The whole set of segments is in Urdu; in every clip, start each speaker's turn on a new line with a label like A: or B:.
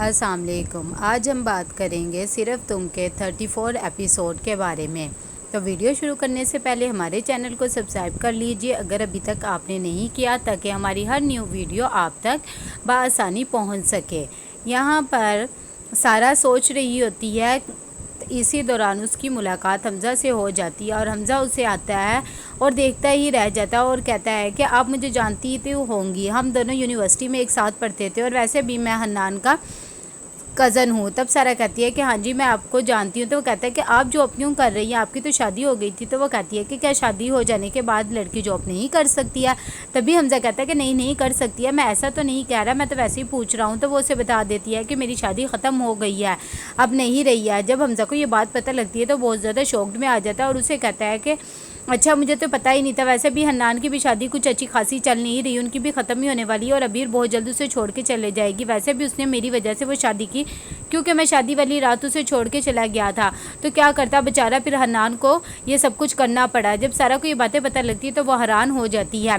A: السلام علیکم۔ آج ہم بات کریں گے صرف تم کے 34 ایپیسوڈ کے بارے میں۔ تو ویڈیو شروع کرنے سے پہلے ہمارے چینل کو سبسکرائب کر لیجئے اگر ابھی تک آپ نے نہیں کیا، تاکہ ہماری ہر نیو ویڈیو آپ تک بآسانی پہنچ سکے۔ یہاں پر سارا سوچ رہی ہوتی ہے، اسی دوران اس کی ملاقات حمزہ سے ہو جاتی ہے اور حمزہ اسے آتا ہے اور دیکھتا ہی رہ جاتا ہے اور کہتا ہے کہ آپ مجھے جانتی تو ہوں گی، ہم دونوں یونیورسٹی میں ایک ساتھ پڑھتے تھے اور ویسے بھی میں حنان کا کزن ہوں۔ تب سارا کہتی ہے کہ ہاں جی میں آپ کو جانتی ہوں۔ تو وہ کہتا ہے کہ آپ جاب کیوں کر رہی ہیں، آپ کی تو شادی ہو گئی تھی۔ تو وہ کہتی ہے کہ کیا شادی ہو جانے کے بعد لڑکی جاب نہیں کر سکتی ہے؟ تبھی حمزہ کہتا ہے کہ نہیں کر سکتی ہے، میں ایسا تو نہیں کہہ رہا، میں تو ویسے ہی پوچھ رہا ہوں۔ تو وہ اسے بتا دیتی ہے کہ میری شادی ختم ہو گئی ہے، اب نہیں رہی ہے۔ جب حمزہ کو یہ بات پتہ لگتی ہے تو بہت زیادہ شوکڈ میں آ جاتا ہے اور اسے کہتا ہے کہ اچھا مجھے تو پتہ ہی نہیں تھا، ویسے بھی حنان کی بھی شادی کچھ اچھی خاصی چل نہیں رہی، ان کی بھی ختم ہی ہونے والی ہے اور ابیر بہت جلد اسے چھوڑ کے چلے جائے گی۔ ویسے بھی اس نے میری وجہ سے وہ شادی کی، کیونکہ میں شادی والی رات اسے چھوڑ کے چلا گیا تھا، تو کیا کرتا بیچارہ، پھر حنان کو یہ سب کچھ کرنا پڑا۔ جب سارا کو یہ باتیں پتہ لگتی ہے تو وہ حیران ہو جاتی ہے۔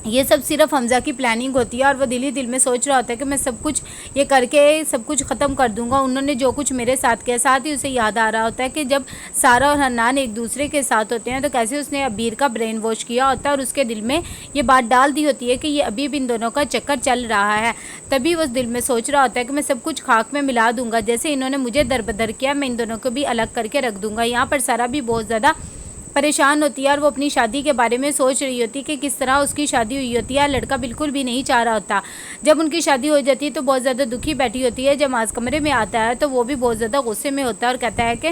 A: یہ سب صرف حمزہ کی پلاننگ ہوتی ہے اور وہ دل ہی دل میں سوچ رہا ہوتا ہے کہ میں سب کچھ یہ کر کے سب کچھ ختم کر دوں گا، انہوں نے جو کچھ میرے ساتھ کیا۔ ساتھ ہی اسے یاد آ رہا ہوتا ہے کہ جب سارا اور حنان ایک دوسرے کے ساتھ ہوتے ہیں تو کیسے اس نے ابیر کا برین واش کیا ہوتا ہے اور اس کے دل میں یہ بات ڈال دی ہوتی ہے کہ یہ ابھی بھی ان دونوں کا چکر چل رہا ہے۔ تبھی وہ دل میں سوچ رہا ہوتا ہے کہ میں سب کچھ خاک میں ملا دوں گا، جیسے انہوں نے مجھے دربدر کیا میں ان دونوں کو بھی الگ کر کے رکھ دوں گا۔ یہاں پر سارا بھی بہت زیادہ پریشان ہوتی ہے اور وہ اپنی شادی کے بارے میں سوچ رہی ہوتی ہے کہ کس طرح اس کی شادی ہوئی ہوتی ہے، لڑکا بالکل بھی نہیں چاہ رہا ہوتا۔ جب ان کی شادی ہو جاتی ہے تو بہت زیادہ دکھی بیٹھی ہوتی ہے۔ جب ماز کمرے میں آتا ہے تو وہ بھی بہت زیادہ غصے میں ہوتا ہے اور کہتا ہے کہ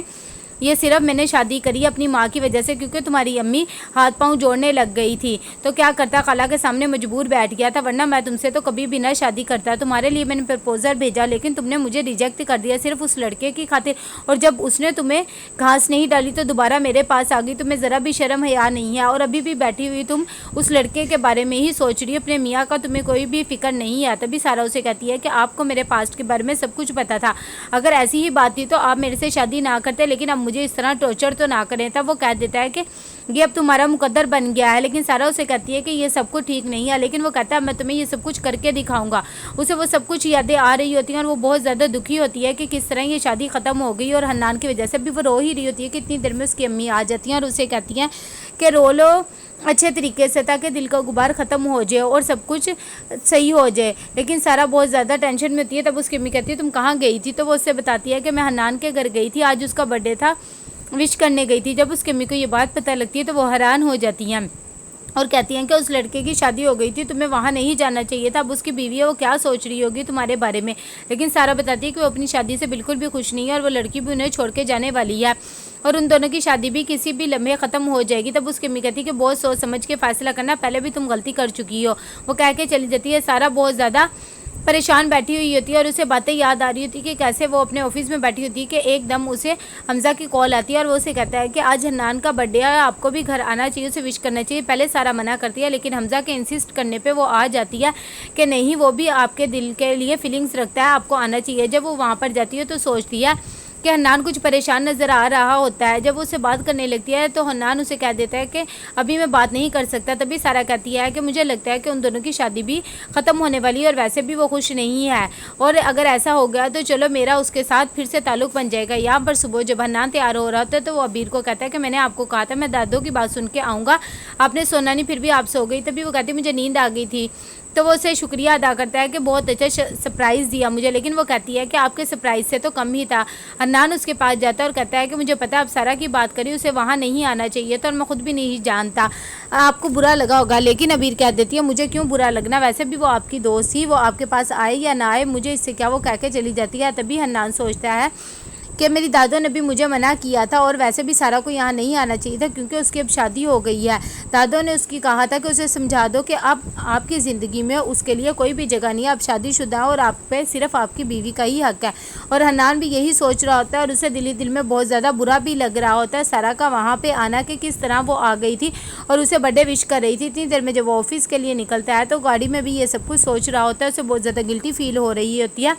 A: یہ صرف میں نے شادی کری اپنی ماں کی وجہ سے، کیونکہ تمہاری امی ہاتھ پاؤں جوڑنے لگ گئی تھی تو کیا کرتا، خالہ کے سامنے مجبور بیٹھ گیا تھا، ورنہ میں تم سے تو کبھی بھی نہ شادی کرتا۔ تمہارے لیے میں نے پرپوزل بھیجا لیکن تم نے مجھے ریجیکٹ کر دیا صرف اس لڑکے کی خاطر، اور جب اس نے تمہیں گھاس نہیں ڈالی تو دوبارہ میرے پاس آ گئی۔ تمہیں ذرا بھی شرم حیا نہیں ہے اور ابھی بھی بیٹھی ہوئی تم اس لڑکے کے بارے میں ہی سوچ رہی ہو، اپنے میاں کا تمہیں کوئی بھی فکر نہیں ہے۔ تبھی سارا اسے کہتی ہے کہ آپ کو میرے پاسٹ کے بارے میں سب کچھ پتا تھا، اگر ایسی ہی بات تھی تو آپ میرے سے شادی نہ کرتے، لیکن اب مجھے اس طرح ٹارچر تو نہ کریں۔ تب وہ کہہ دیتا ہے کہ یہ اب تمہارا مقدر بن گیا ہے، لیکن سارا اسے کہتی ہے کہ یہ سب کچھ ٹھیک نہیں ہے، لیکن وہ کہتا ہے میں تمہیں یہ سب کچھ کر کے دکھاؤں گا۔ اسے وہ سب کچھ یادیں آ رہی ہوتی ہیں اور وہ بہت زیادہ دکھی ہوتی ہے کہ کس طرح یہ شادی ختم ہو گئی، اور حنان کی وجہ سے بھی وہ رو ہی رہی ہوتی ہے کہ اتنی دیر میں اس کی امی آ جاتی ہیں اور اسے کہتی ہیں کہ رو لو اچھے طریقے سے تاکہ دل کا غبار ختم ہو جائے اور سب کچھ صحیح ہو جائے۔ لیکن سارا بہت زیادہ ٹینشن میں ہوتی ہے۔ تب اس کی امی کہتی ہے تم کہاں گئی تھی؟ تو وہ اس سے بتاتی ہے کہ میں حنان کے گھر گئی تھی، آج اس کا برتھ ڈے تھا، وش کرنے گئی تھی۔ جب اس کی امی کو یہ بات پتہ لگتی ہے تو وہ حیران ہو جاتی ہیں اور کہتی ہیں کہ اس لڑکے کی شادی ہو گئی تھی، تمہیں وہاں نہیں جانا چاہیے تھا، اب اس کی بیوی ہے وہ کیا سوچ رہی ہوگی تمہارے بارے میں۔ لیکن سارا بتاتی ہے کہ وہ اپنی شادی سے بالکل بھی خوش نہیں ہے اور وہ لڑکی بھی انہیں چھوڑ کے جانے والی ہے اور ان دونوں کی شادی بھی کسی بھی لمحے ختم ہو جائے گی۔ تب اس کی امی کہتی ہے کہ بہت سوچ سمجھ کے فیصلہ کرنا، پہلے بھی تم غلطی کر چکی ہو۔ وہ کہہ کے چلی جاتی ہے۔ سارا بہت زیادہ پریشان بیٹھی ہوئی ہوتی ہے اور اسے باتیں یاد آ رہی ہوتی ہے کہ کیسے وہ اپنے آفس میں بیٹھی ہوتی ہے کہ ایک دم اسے حمزہ کی کال آتی ہے اور وہ اسے کہتا ہے کہ آج حنان کا برتھ ڈے ہے، آپ کو بھی گھر آنا چاہیے، اسے وش کرنا چاہیے۔ پہلے سارا منع کرتی ہے لیکن حمزہ کے انسسٹ کرنے پہ وہ آ جاتی ہے کہ نہیں، وہ بھی آپ کے دل کے لیے فیلنگز رکھتا ہے، آپ کو آنا چاہیے۔ جب وہ وہاں پر جاتی ہے تو سوچتی ہے کہ حنان کچھ پریشان نظر آ رہا ہوتا ہے۔ جب وہ اسے بات کرنے لگتی ہے تو حنان اسے کہہ دیتا ہے کہ ابھی میں بات نہیں کر سکتا۔ تبھی سارا کہتی ہے کہ مجھے لگتا ہے کہ ان دونوں کی شادی بھی ختم ہونے والی ہے اور ویسے بھی وہ خوش نہیں ہے، اور اگر ایسا ہو گیا تو چلو میرا اس کے ساتھ پھر سے تعلق بن جائے گا۔ یہاں پر صبح جب حنان تیار ہو رہا ہوتا ہے تو وہ ابیر کو کہتا ہے کہ میں نے آپ کو کہا تھا میں دادوں کی بات سن کے آؤں گا، آپ نے سونا نہیں، پھر بھی آپ سو گئی۔ تبھی وہ کہتی ہے مجھے نیند آ گئی تھی۔ تو وہ اسے شکریہ ادا کرتا ہے کہ بہت اچھا سرپرائز دیا مجھے، لیکن وہ کہتی ہے کہ آپ کے سرپرائز سے تو کم ہی تھا۔ حنان اس کے پاس جاتا ہے اور کہتا ہے کہ مجھے پتا آپ سارا کی بات کری، اسے وہاں نہیں آنا چاہیے تھا اور میں خود بھی نہیں جانتا، آپ کو برا لگا ہوگا۔ لیکن ابیر کہہ دیتی ہے مجھے کیوں برا لگنا، ویسے بھی وہ آپ کی دوست ہی، وہ آپ کے پاس آئے یا نہ آئے مجھے اس سے کیا، وہ کہہ کے چلی جاتی ہے۔ تبھی حنان سوچتا ہے کہ میری دادوں نے بھی مجھے منع کیا تھا اور ویسے بھی سارا کو یہاں نہیں آنا چاہیے تھا کیونکہ اس کی اب شادی ہو گئی ہے۔ دادوں نے اس کی کہا تھا کہ اسے سمجھا دو کہ اب آپ کی زندگی میں اس کے لیے کوئی بھی جگہ نہیں ہے، اب شادی شدہ ہے اور آپ پہ صرف آپ کی بیوی کا ہی حق ہے۔ اور حنان بھی یہی سوچ رہا ہوتا ہے اور اسے دل ہی دل میں بہت زیادہ برا بھی لگ رہا ہوتا ہے سارا کا وہاں پہ آنا، کہ کس طرح وہ آ گئی تھی اور اسے برتھ ڈے وش کر رہی تھی۔ اتنی دیر میں جب وہ آفس کے لیے نکلتا ہے تو گاڑی میں بھی یہ سب کچھ سوچ رہا ہوتا ہے، اسے بہت زیادہ گلٹی فیل ہو رہی ہوتی ہے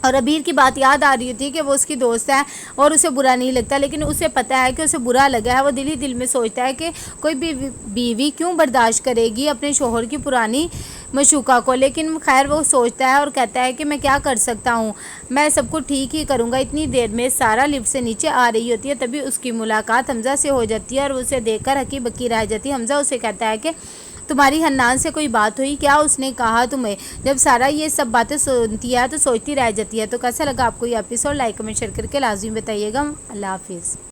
A: اور ابیر کی بات یاد آ رہی ہوتی ہے کہ وہ اس کی دوست ہے اور اسے برا نہیں لگتا، لیکن اسے پتہ ہے کہ اسے برا لگا ہے۔ وہ دل ہی دل میں سوچتا ہے کہ کوئی بھی بیوی کیوں برداشت کرے گی اپنے شوہر کی پرانی مشوقہ کو، لیکن خیر وہ سوچتا ہے اور کہتا ہے کہ میں کیا کر سکتا ہوں، میں سب کو ٹھیک ہی کروں گا۔ اتنی دیر میں سارا لفٹ سے نیچے آ رہی ہوتی ہے، تبھی اس کی ملاقات حمزہ سے ہو جاتی ہے اور اسے دیکھ کر ہکی بکی رہ جاتی ہے۔ حمزہ اسے کہتا ہے کہ تمہاری حنان سے کوئی بات ہوئی کیا؟ اس نے کہا تمہیں؟ جب سارا یہ سب باتیں سنتی ہے تو سوچتی رہ جاتی ہے۔ تو کیسا لگا آپ کو یہ ایپیسوڈ؟ لائک کمنٹ شیئر کر کے لازمی بتائیے گا۔ اللہ حافظ۔